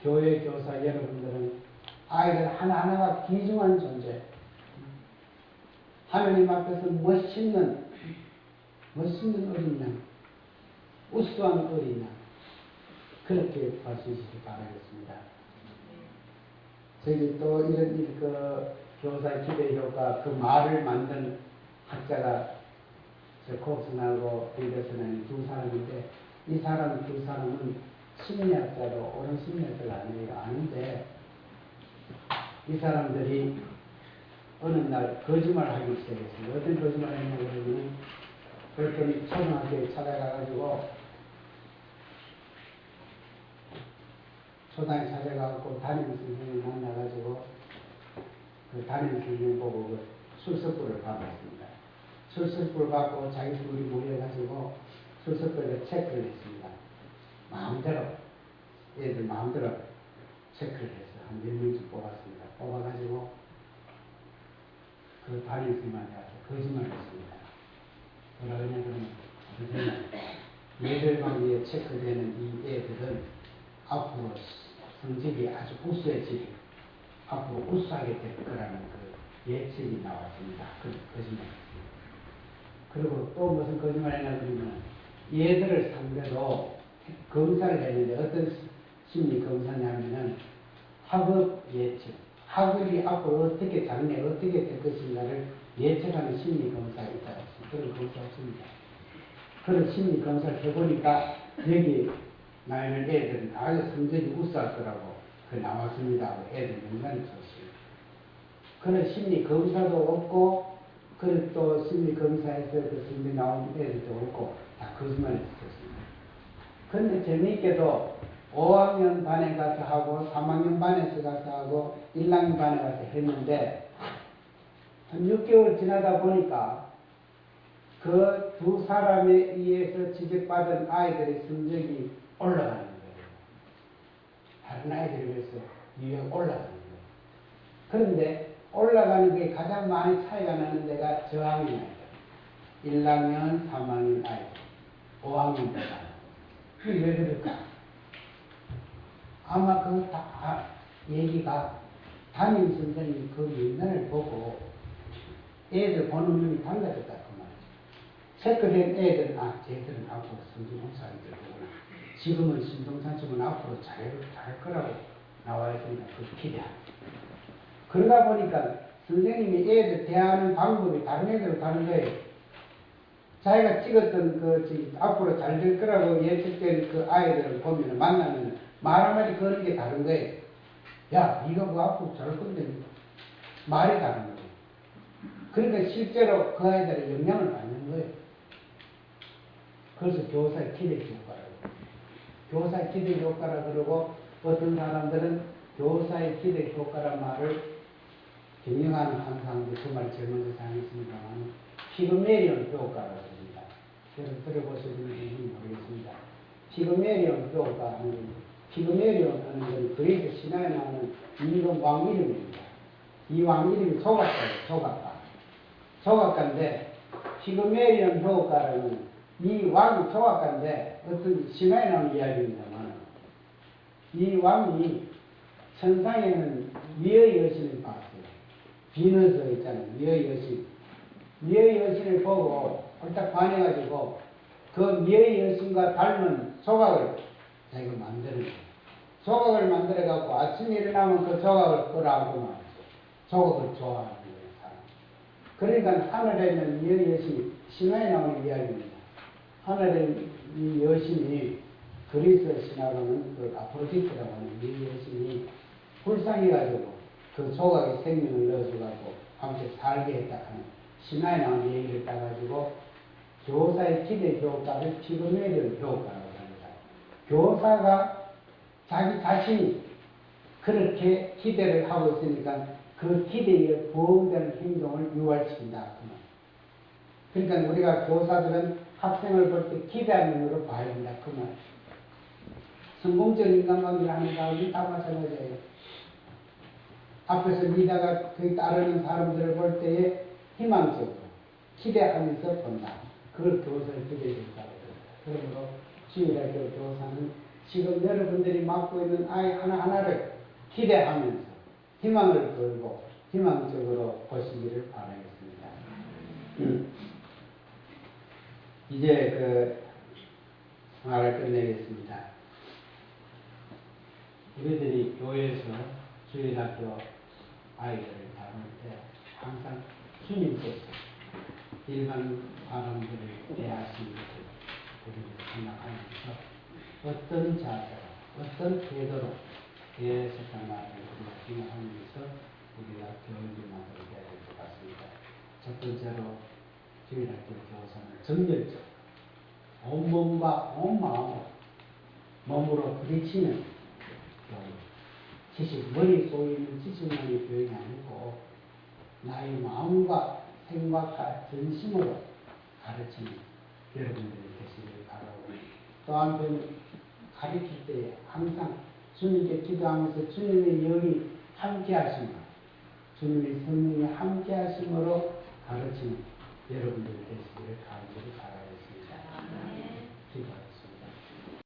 교회 교사 여러분들은 아이들 하나하나가 귀중한 존재, 하나님 앞에서 멋있는 어린 양, 우수한 어린 양 그렇게 봐주시기 바라겠습니다. 저희 또 이런 교사 기대 효과 그 말을 만든 학자가 곱슨하고 빌더슨하는 두 사람인데 이 사람 두 사람은 심리학자로 옳은 심리학자가 아니에요. 아는데 이 사람들이 어느 날 거짓말을 하기 시작했어요. 어떤 거짓말을 했냐고 그러면 그랬더니 초등학교에 찾아가가지고 초당에 찾아가고 담임 선생님을 만나가지고 그 담임 선생님 보고 그 출석부를 받았습니다. 출석부를 받고 자기 둘이 모여가지고 출석부에 체크를 했습니다. 마음대로 애들 마음대로 체크를 해서 한 10명씩 뽑았습니다. 뽑아가지고 그 담임 선생님한테 가서 거짓말을 했습니다. 뭐라 그러냐 그러면 선생님 예절 관계에 체크되는 이 애들은 앞으로 성적이 아주 우수해지고 앞으로 우수하게 될 거라는 그 예측이 나왔습니다. 그 거짓말했습니다. 그리고 또 무슨 거짓말 했냐 그러면 얘들을 상대로 검사를 했는데 어떤 심리 검사냐면은 학업 예측, 학업이 앞으로 어떻게 장래 어떻게 될 것인가를 예측하는 심리 검사가 있다. 그런 검사 없습니다. 그런 심리 검사를 해보니까 여기 나이는 애들은 아주 성적이 우수할 거라고 그 나왔습니다. 애들 명단이 좋습니다. 그런 심리 검사도 없고, 그런 또 심리 검사에서 그 성적 나온 애들도 없고, 다 거짓말을 했습니다. 그런데 재미있게도 5학년 반에 가서 하고, 3학년 반에서 가서 하고, 1학년 반에 가서 했는데, 한 6개월 지나다 보니까 그 두 사람에 의해서 지적받은 아이들의 성적이 올라가는 거예요. 다른 아이들에 비해서 유효 올라가는 거예요. 그런데 올라가는 게 가장 많이 차이가 나는 데가 저학년 아이들, 1학년, 3학년 아이들, 5학년보다. 그게 왜 그럴까? 아마 그 얘기가 담임 선생님이 그 면면을 보고 애들 보는 눈이 달라졌다 그 말이죠. 체크된 애들은 쟤들은 앞으로 성질공사이들 거구나. 지금은 신동산쯤은 앞으로 잘 거라고 나와 있으니까 그 기대합니다. 그러다 보니까 선생님이 애들 대하는 방법이 다른 애들로 다른 거예요. 자기가 찍었던 앞으로 잘 될 거라고 예측된 그 아이들을 보면 만나면 말 한마디 거는 게 다른 거예요. 야, 네가 뭐 앞으로 잘 건데 말이 다른 거예요. 그러니까 실제로 그 아이들의 영향을 받는 거예요. 그래서 교사의 기대 효과라고. 교사의 기대 효과라 그러고, 어떤 사람들은 교사의 기대 효과란 말을 경영하는 한 사람들 그 말을 제일 먼저 사용했습니다만, 피그메리온 효과라고 합니다. 여러분 들어보셨는지 모르겠습니다. 피그메리온 효과 하는 건, 피그메리온 하는 건 그리스 신화에 나오는 임금 왕 이름입니다. 이 왕 이름이 조각가예요. 조각가인데, 피그메리온 효과라는 이 왕이 조각가인데, 어떤 신화에 나오는 이야기입니다만, 이 왕이 천상에는 미의 여신을 봤어요. 비너스 있잖아요. 미의 여신. 미의 여신을 보고 홀딱 반해가지고 그 미의 여신과 닮은 조각을 자기가 만드는 거예요. 조각을 만들어갖고 아침에 일어나면 그 조각을 끌어안고 말이죠. 조각을 좋아하는 거예요, 사람. 그러니까 하늘에 있는 미의 여신이 신화에 나오는 이야기입니다. 하늘에 이 여신이 그리스 신화로는 그 아프로디테라고 하는 미의 여신이 불쌍해가지고 그 조각에 생명을 넣어줘가지고 함께 살게 했다 하는 신화에 나온 얘기를 따가지고 교사의 기대 효과를 피그메리온 효과라고 합니다. 교사가 자기 자신이 그렇게 기대를 하고 있으니까 그 기대에 부응되는 행동을 유발시킨다. 그러니까 우리가 교사들은 학생을 볼 때 기대하는 눈으로 봐야 된다. 그 말. 성공적인 인간관계를 하는 사람이 다 마찬가지예요. 앞에서 리더가 그 따르는 사람들을 볼 때에 희망적으로 기대하면서 본다. 그걸 교사의 기대 효과라고 합니다. 그러므로 주일학교 교사는 지금 여러분들이 맡고 있는 아이 하나하나를 기대하면서 희망을 걸고 희망적으로 보시기를 바라겠습니다. 이제 말을 끝내겠습니다. 우리들이 교회에서 주일학교 아이들을 다룰 때 항상 주님께서 일반 사람들을 대하시는 것을 우리를 생각하면서 어떤 자세로, 어떤 태도로 대해석하나를 우리가 생각하면서 우리가 교육을 만들어야 될 것 같습니다. 첫 번째로 주일학교 교사는 정열적, 온몸과 온 마음으로 몸으로 부딪히는 교육. 지식, 머리 속에 있는 지식만의 교육이 아니고 나의 마음과 생각과 전심으로 가르치는 여러분들이 되시길 바라고, 또 한편 가르칠 때 항상 주님께 기도하면서 주님의 영이 함께 하심으로, 주님의 성령이 함께 하심으로 가르치는 여러분들이 되시기를 간절히 바라겠습니다. 기도하겠습니다.